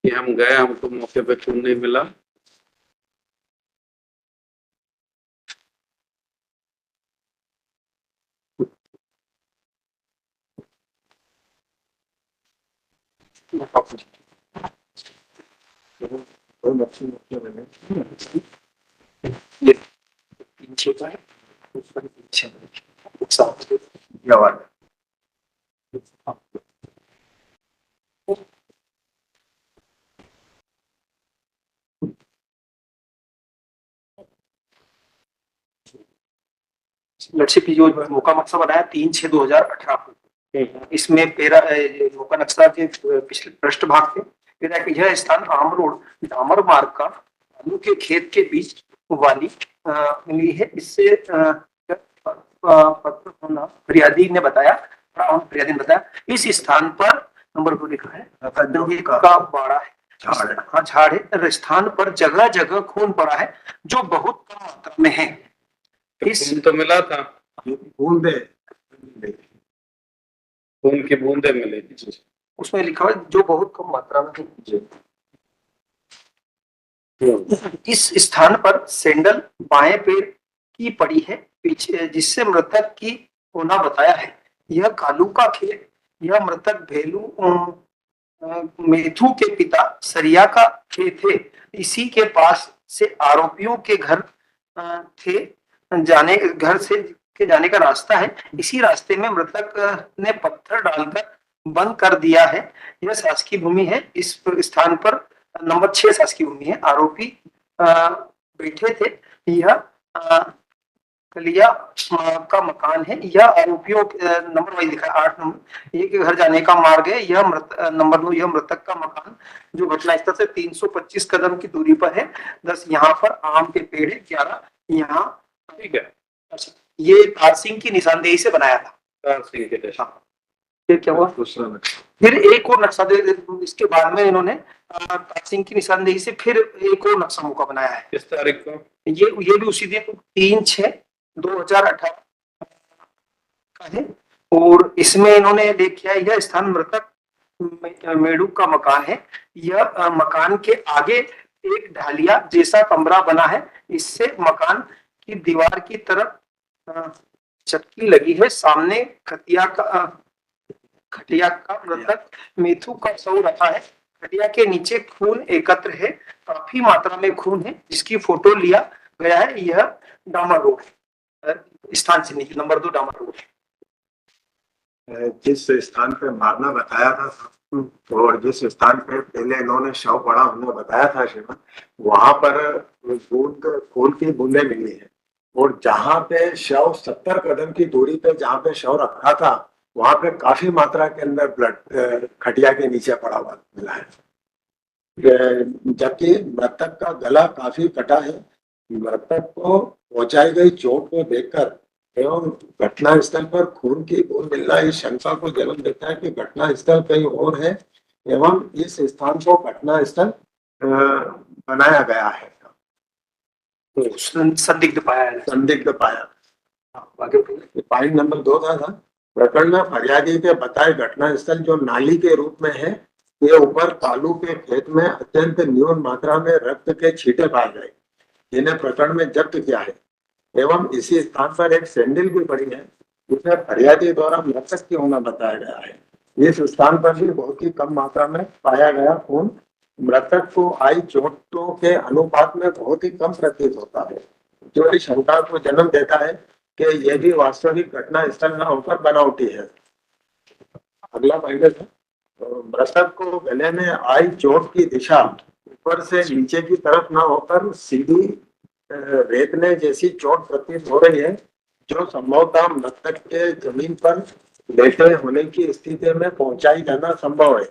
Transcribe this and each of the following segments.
कि हम गए, हमको मौके पे खून नहीं मिला। ये पीछे का है, ऊपर पीछे साथ ये वाला। लक्ष्य जो मौका मकसद बनाया 3/6/2018 को। इसमें मौका नक्शा के पिछले पृष्ठ भाग थे। यह स्थान आम रोड डामर मार्ग का आलू के खेत के बीच वाली मिली है। इससे पत्र होना फरियादी ने बताया इस स्थान पर नंबर 2 लिखा है का बाड़ा है, झाड़ है। स्थान पर जगह जगह खून पड़ा है जो बहुत कम मात्रा में है। खून तो मिला था, बूंदे खून की बूंदे मिली, उसमें लिखा है जो बहुत कम मात्रा में है। इस स्थान पर सैंडल बाएं पैर की पड़ी है पीछे, जिससे मृतक की होना बताया है। यह कालू का खेत, यह मृतक भेलू मेथू के पिता सरिया का खेत है। इसी के पास से आरोपियों के घर थे घर से के जाने का रास्ता है। इसी रास्ते में मृतक ने पत्थर डालकर बंद कर दिया है। यह शासकीय भूमि है। इस स्थान पर नंबर 6 शासकीय भूमि है। आरोपी बैठे थे। यह कलिया का मकान है। यह आरोपियों नंबर वाइज लिखा है 8 नंबर। ये के घर जाने का मार्ग है। यह नंबर 2 यह मृतक का मकान जो घटनास्थल से 325 कदम की दूरी पर है। 10 यहाँ पर आम के पेड़ है। 11 यहाँ, ठीक है। ये तार सिंह की निशानदेही से बनाया था। तार सिंह के देश। फिर क्या हुआ? फिर एक और नक्शा इसके बाद में इन्होंने तार सिंह की निशानदेही से फिर एक और नक्शा मौका बनाया है। किस तारीख को? ये भी उसी दिन 3/6/2018 का है। और इसमें इन्होंने देखा यह स्थान मृतक मेड़ू का मकान है। यह मकान के आगे एक ढालिया जैसा कमरा बना है। इससे मकान की दीवार की तरफ चक्की लगी है। सामने खटिया का मृतक मेथू का शव रखा है। खटिया के नीचे खून एकत्र है, काफी मात्रा में खून है, जिसकी फोटो लिया गया है। यह डामर रोड स्थान से नीचे नंबर 2 डामर रोड जिस स्थान पे मारना बताया था और जिस स्थान पे पहले इन्होंने शव पड़ा हमने बताया था श्रीमान, वहां पर खून की बूंदे मिली है। और जहाँ पे शव 70 कदम की दूरी पे जहाँ पे शव रखा था वहां पे काफी मात्रा के अंदर ब्लड खटिया के नीचे पड़ा हुआ मिला है। जबकि मृतक का गला काफी कटा है। मृतक को पहुंचाई गई चोट को देखकर एवं घटना स्थल पर खून की बूंद मिलना इस शंका को जन्म देता है कि घटना स्थल कहीं और है एवं इस स्थान को घटना स्थल बनाया गया है। तो संदिग्ध पाया। पॉइंट नंबर 2 था प्रकरण में फरियादी के बताए घटना स्थल जो नाली के रूप में है के ऊपर कालू के खेत में अत्यंत न्यून मात्रा में रक्त के छींटे पाए गए, जिन्हें प्रकरण में जब्त किया है। एवं इसी स्थान पर एक सैंडल भी पड़ी है जिसमें फरियादी द्वारा मृतक की होना बताया गया है। इस स्थान पर भी बहुत ही कम मात्रा में पाया गया खून मृतक को आई चोटों के अनुपात में बहुत ही कम प्रतीत होता है, जो इस शंका को जन्म देता है कि यह भी वास्तविक घटना स्थल न होकर बनावटी है। अगला पॉइंट है मृतक को गले में आई चोट की दिशा ऊपर से नीचे की तरफ न होकर सीधी रेतने जैसी चोट प्रतीत हो रही है, जो संभवतः मृतक के जमीन पर लेटे होने की स्थिति में पहुंचाई जाना संभव है।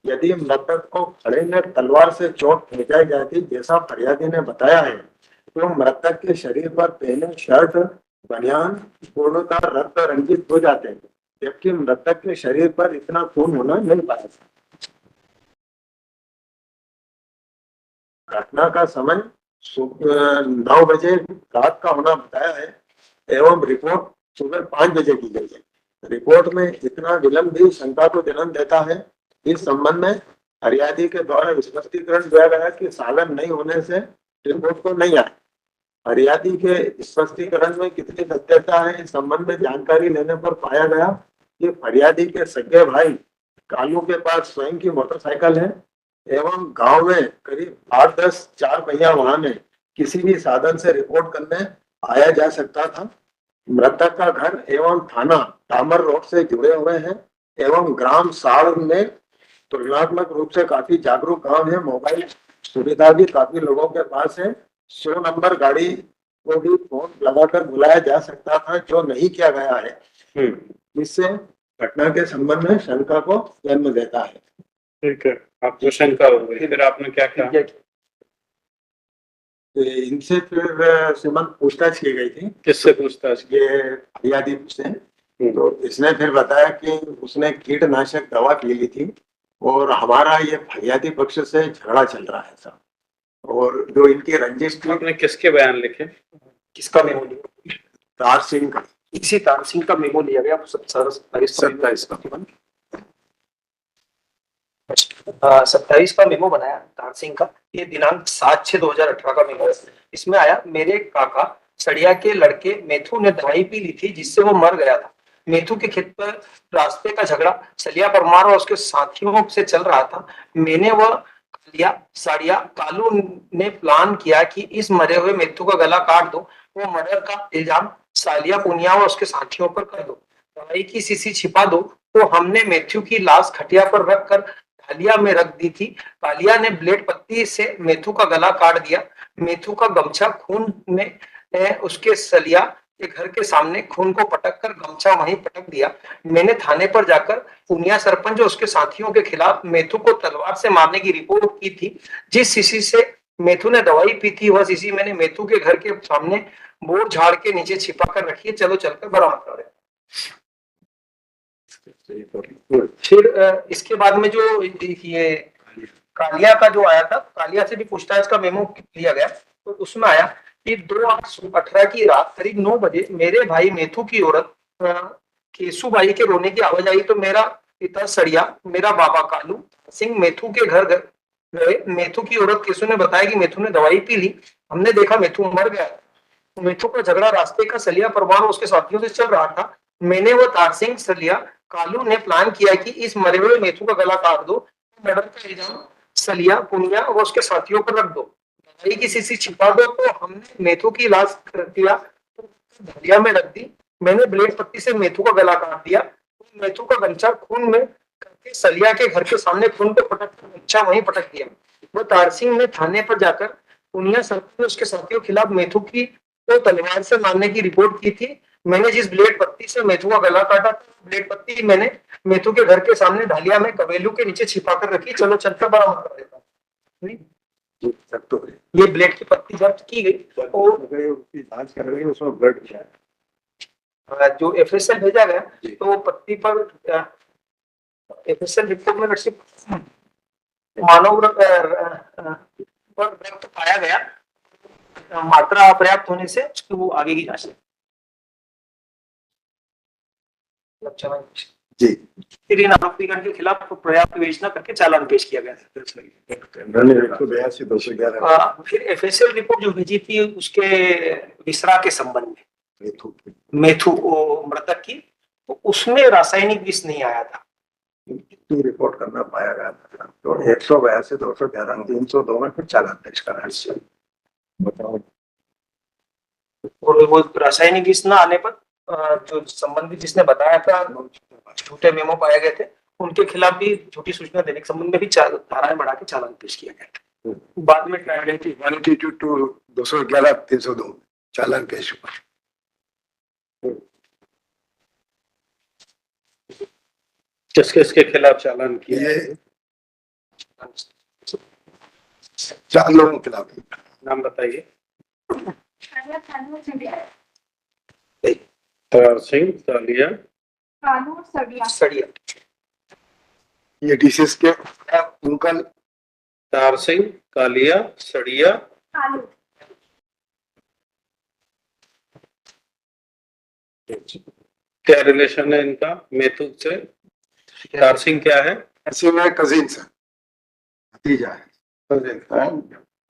यदि मृतक को खड़े में तलवार से चोट पहुंचाई जाती जैसा फरियादी ने बताया है, तो मृतक के शरीर पर पहने शर्ट बनियान पूर्णतः रक्त रंजित हो जाते हैं, जबकि मृतक के शरीर पर इतना खून होना नहीं पाया। घटना का समय 9 बजे रात का होना बताया है एवं रिपोर्ट सुबह 5 बजे की गई है। रिपोर्ट में इतना विलंब भी शंका को जन्म देता है। इस संबंध में फरियादी के द्वारा स्पष्टीकरण दिया गया कि साधन नहीं होने से रिपोर्ट को नहीं आए। फरियादी के स्पष्टीकरण में कितनी सत्यता है इस संबंध में जानकारी लेने पर पाया गया कि फरियादी के सगे भाई कालू के पास स्वयं की मोटरसाइकिल है एवं गांव में करीब 8-10 चार पहिया वाहन है। किसी भी साधन से रिपोर्ट करने आया जा सकता था। मृतक का घर एवं थाना डामर रोड से जुड़े हुए हैं एवं ग्राम साड़ में तुलनात्मक रूप से काफी जागरूक गांव है। मोबाइल सुविधा भी काफी लोगों के पास है। 100 नंबर गाड़ी को भी फोन लगाकर बुलाया जा सकता था, जो नहीं किया गया है, जिससे घटना के संबंध में शंका को जन्म देता है। ठीक है, आपको शंका हो गई, फिर आपने क्या किया? तो इनसे फिर सीमंत पूछताछ की गई थी। किससे पूछताछ की? ये फरियादी से। तो इसने फिर बताया कि उसने कीटनाशक दवा पी ली थी और हमारा ये फरियादी पक्ष से झगड़ा चल रहा है सर। और जो इनकी रंजिश थी। आपने किसके बयान लिखे? किसका मेमो लिया? तार सिंह का। इसी तार सिंह का मेमो लिया गया 27 का मेमो बनाया तार सिंह का। ये दिनांक 7/6/2018 का मेमो है। इसमें आया, मेरे काका सड़िया के लड़के मेथू ने दवाई पी ली थी जिससे वो मर गया था। मेथू के खेत पर रास्ते का झगड़ा सलिया परमार और उसके साथियों से चल रहा था। मैंने वह साड़िया कालू ने प्लान किया कि इस मरे हुए मेथू का गला काट दो। वो मर्डर का इल्जाम सालिया पुनिया और उसके साथियों पर कर दो। दवाई की शीशी छिपा दो। तो हमने मेथू की लाश खटिया पर रखकर डालिया में रख दी थी। कालिया ने ब्लेड पत्ती से मेथू का गला काट दिया। मेथू का गमछा खून में उसके सलिया के घर के सामने खून को पटक कर गमछा वहीं पटक दिया। मैंने थाने पर जाकर पुनिया सरपंच और उसके साथियों के खिलाफ मेथू को तलवार से मारने की रिपोर्ट की थी। जिस शीशी से मेथू ने दवाई पी थी वह शीशी मैंने मेथू के घर के सामने बोर झाड़ के नीचे छिपा कर रखी है। चलो चलकर बरामद कर रहे। फिर इसके बाद में जो ये कालिया का जो आया था, कालिया से भी पूछताछ का मेमो लिया गया। तो उसमें आया कि 2/8 की रात करीब 9 बजे मेरे भाई मेथू की औरत केशुबाई के रोने की आवाज आई। तो मेरा पिता सड़िया, मेरा बाबा कालू सिंह मेथू के घर गए। मेथू की औरत केशु ने बताया कि मेथू ने दवाई पी ली। हमने देखा मेथू मर गया। मेथू का झगड़ा रास्ते का सलिया परिवार और उसके साथियों से चल रहा था। मैंने वो तार सिंह सलिया कालू ने प्लान किया कि इस मरे हुए मेथू का गला काट दो। मर्डर का इल्जाम सलिया पुनिया और उसके साथियों पर रख दो। दवाई की शीशी छिपा दो। तो हमने मेथू की लाश किया डालिया में रख दी। मैंने ब्लेड पत्ती से मेथू का गला काट दिया। मेथू का गमछा खून में करके सलिया के घर के सामने खून पे पटक कर गमछा वहीं पटक दिया। वो तार सिंह ने थाने पर जाकर पुनिया सरपंच उसके साथियों के खिलाफ मेथू की तो तलवार से मारने की रिपोर्ट की थी। मैंने जिस ब्लेड पत्ती से मेथू का गला काटा था, ब्लेड पत्ती मैंने मेथू के घर के सामने ढालिया में कबेलू के नीचे छिपा कर रखी। चलो चलकर बरामद कर देता हूँ। ये ब्लेड की पत्ती जब्त की गई और जांच कर रही है, उसमें ब्लड जो एफएसएल भेजा गया तो पत्ती पर एफएसएल रिपोर्ट में सिर्फ मानव पर रक्त पाया गया। मात्रा अपर्याप्त होने से उसकी वो आगे की जांच जी। फिर इन आरोपीगण के खिलाफ पर्याप्त विवेचना करके चालान पेश किया गया। 182, 211। फिर एफएसएल रिपोर्ट जो भेजी थी उसके विसरा के संबंध में मेथू मृतक की, तो उसमें रासायनिक विष नहीं आया था। इतनी रिपोर्ट करना पाया गया था। तो 182, 211, 302 में फिर चालान पेश करा। बताओ। और वो रासायनिक विष न आने पर जो संबंधित जिसने बताया था झूठे मेमो पाए गए थे, उनके खिलाफ भी झूठी सूचना देने के संबंध में भी धाराएं बढ़ा के चालान पेश किया गया। बाद में 182 to 211, 302 चालान पेश हुआ। किस किस के खिलाफ चालान किया? ये 4 लोगों के खिलाफ। नाम बताइए। तार सिंह, कालिया, कालू, सड़िया। सड़िया। ये डिसीज के अंकल तार सिंह, कालिया, सड़िया, कालू। क्या रिलेशन है इनका मेथू से? तार सिंह क्या है? ऐसे में कजिन है। भतीजा है।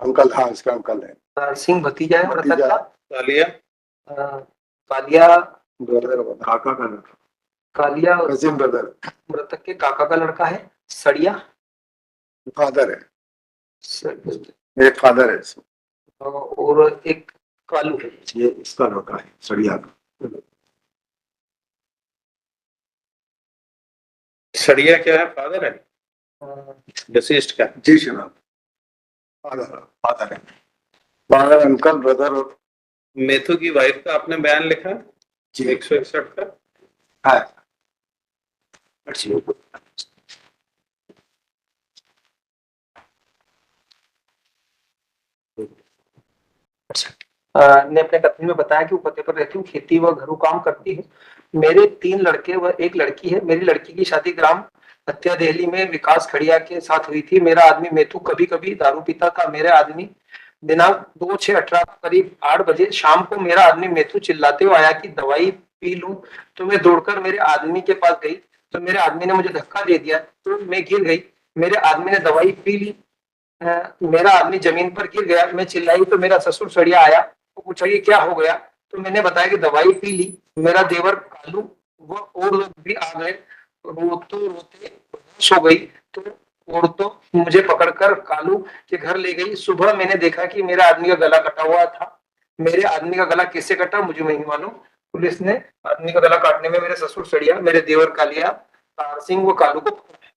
अंकल, हाँ इसका अंकल है। सिंह भतीजा है मृतक भतीजा। का। कालिया कालिया ब्रदर बता। काका का लड़का। Kalia cousin brother. मृतक के काका का लड़का है। सड़िया फादर है, स- एक फादर है इसमें। और एक कालू है। ये इसका लड़का है सड़िया का। सड़िया क्या है? फादर है अ, डिसीज्ड का। जी जनाब। फादर। फादर है। फादर, अंकल, ब्रदर और मेथू की वाइफ का आपने बयान लिखा जी 161 का। है। ने अपने कथन में बताया कि वो पते पर रहती हूँ, खेती व घरेलू काम करती है। मेरे 3 लड़के व एक लड़की है। मेरी लड़की की शादी ग्राम हत्या दिल्ली में विकास खड़िया के साथ हुई थी। मेरा आदमी मेथू कभी कभी दारू पीता था। मेरे आदमी दिनांक 2/6/18 करीब 8 बजे शाम को मेरा आदमी मेथू चिल्लाते हुए आया कि दवाई पी लूं, तो मैं दौड़कर मेरे आदमी के पास गई तो मेरे आदमी ने मुझे धक्का दे दिया तो मैं गिर गई। मेरे आदमी ने दवाई पी ली। मेरा आदमी जमीन पर गिर गया। मैं चिल्लाई तो मेरा ससुर सड़िया आया। वो पूछा कि क्या हो गया, तो मैंने बताया कि दवाई पी ली। मेरा देवर कालू वो और लोग भी आ गए। रोते रोते बेहोश हो गई तो औरतों मुझे पकड़कर कालू के घर ले गई। सुबह मैंने देखा कि मेरा आदमी का गला कटा हुआ था। मेरे आदमी का गला कैसे कटा मुझे नहीं मालूम। पुलिस ने आदमी का गला काटने में मेरे ससुर सड़िया, मेरे देवर कालिया, तार सिंह व कालू को पकड़ा।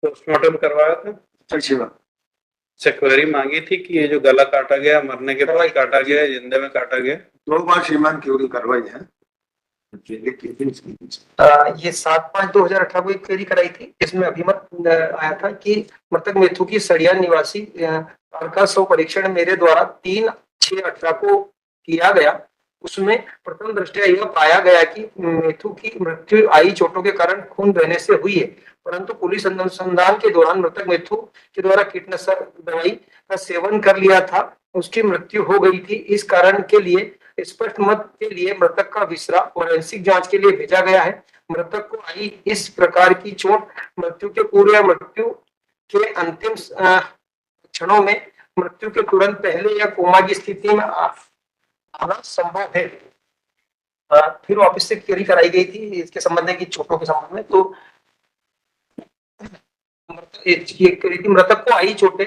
पोस्टमार्टम करवाया था। अच्छी बात। से क्वेरी मांगी थी कि ये जो गला काटा गया मरने के बाद काटा गया, जिंदे में काटा गया। 2 बार श्रीमान क्यूरी करवाई है। ये 7/5/2018 को एक क्वेरी कराई थी। इसमें अभिमत आया था कि मृतक मेथू की सड़िया निवासी का शव परीक्षण मेरे द्वारा 3/6/18 को किया गया। उसमें प्रथम दृष्टया यह पाया गया कि मेथू की मृत्यु आई चोटों के कारण खून बहने से हुई है, परंतु पुलिस अनुसंधान के दौरान मृतक मेथू के द्वारा कीटनाशक दवाई का सेवन कर लिया था, उसकी मृत्यु हो गई थी। इस कारण के लिए स्पष्ट मत के लिए मृतक का विसरा फोरेंसिक जांच के लिए भेजा गया है। मृतक को आई इस प्रकार की चोट मृत्यु के पूर्व या मृत्यु के अंतिम क्षणों में, मृत्यु के तुरंत पहले या कोमा की स्थिति में आना संभव है। फिर वापस से क्वेरी कराई गई थी इसके संबंध में कि चोटों के संबंध में। तो मृतक को आई चोटें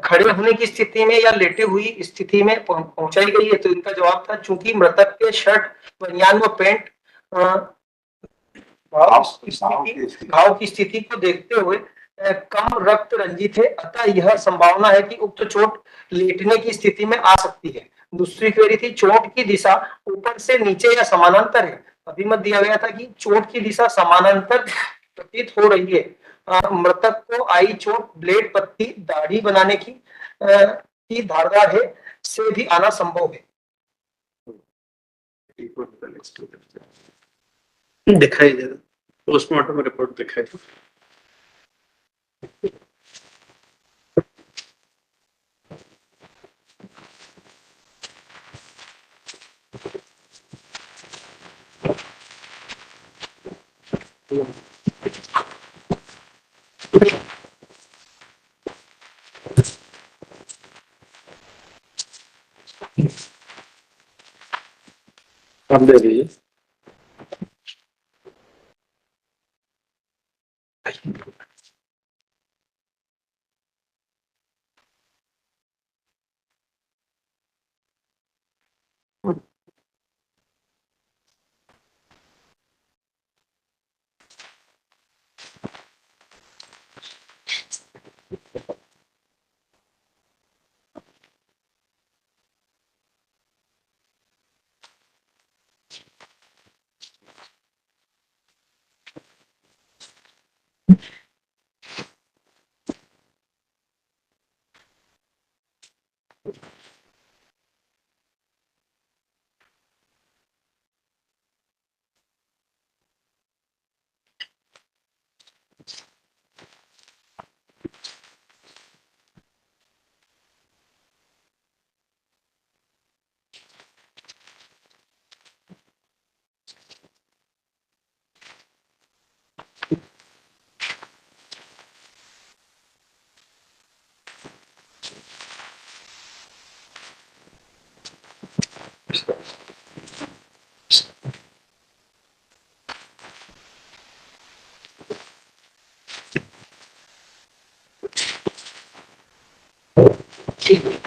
खड़े होने की स्थिति में या लेटे हुई स्थिति में पहुंचाई गई है। तो इनका जवाब था चूंकि मृतक के शर्ट, बनियान व पैंट घाव की स्थिति को देखते हुए कम रक्त रंजित है, अतः यह संभावना है कि उक्त चोट लेटने की स्थिति में आ सकती है। दूसरी क्वेरी थी चोट की दिशा ऊपर से नीचे या समानांतर है। अभिमत दिया गया था कि चोट की दिशा समानांतर प्रतीत हो रही है। मृतक को आई चोट ब्लेड पत्ती दाढ़ी बनाने की धारदार है से भी आना संभव है। दिखाई दे पोस्टमार्टम रिपोर्ट दिखाई। आप दे दीजिए। ठीक है।